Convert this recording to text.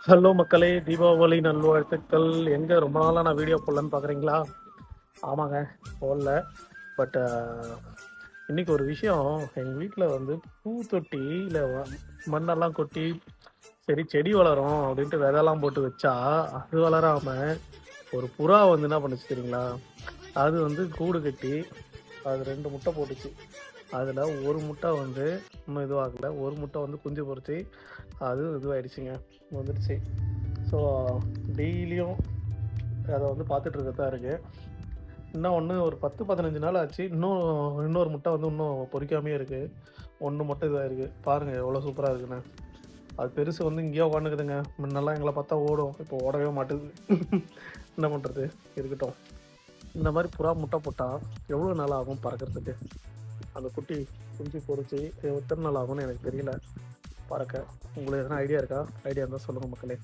Hello மக்களே, தீபாவளி நல்வாழ்த்துக்கள். எங்கே ரொம்ப நாளாக நான் வீடியோ போடலன்னு பார்க்குறீங்களா? ஆமாங்க, போடல. பட் இன்றைக்கி ஒரு விஷயம். எங்கள் வீட்டில் வந்து பூத்தொட்டியில் மண்ணெல்லாம் கொட்டி சரி செடி வளரும் அப்படின்ட்டு விதெல்லாம் போட்டு வச்சா அது வளராமல் ஒரு புறா வந்து என்ன பண்ணுச்சு தெரியுங்களா? அது வந்து கூடு கட்டி அது 2 முட்டை போட்டுச்சு. அதில் ஒரு முட்டை வந்து இன்னும் இதுவாகலை, ஒரு முட்டை வந்து குஞ்சு பொறிச்சு அது இதுவாகிடுச்சிங்க, வந்துடுச்சு. ஸோ டெய்லியும் அதை வந்து பார்த்துட்டு இருக்கதான் இருக்குது. இன்னும் ஒன்று ஒரு 10-15 நாள் ஆச்சு. இன்னொரு முட்டை வந்து இன்னும் பொறிக்காமே இருக்குது. ஒன்று மட்டும் இதாக இருக்குது. பாருங்கள் எவ்வளோ சூப்பராக இருக்குண்ணே. அது பெருசு வந்து இங்கேயோ உட்காந்துக்குதுங்க. முன்னெல்லாம் எங்களை பார்த்தா ஓடும், இப்போ ஓடவே மாட்டுது. என்ன பண்ணுறது, இருக்கட்டும். இந்த மாதிரி புறா முட்டை போட்டால் எவ்வளோ நாள் ஆகும் பறக்கிறதுக்கு? அந்த குட்டி குஞ்சு பொறிச்சு எத்தனை நாள் ஆகும்னு எனக்கு தெரியல பறக்க. உங்களுக்கு எதனா ஐடியா இருக்கா? ஐடியா இருந்தால் சொல்லுங்கள் மக்களே.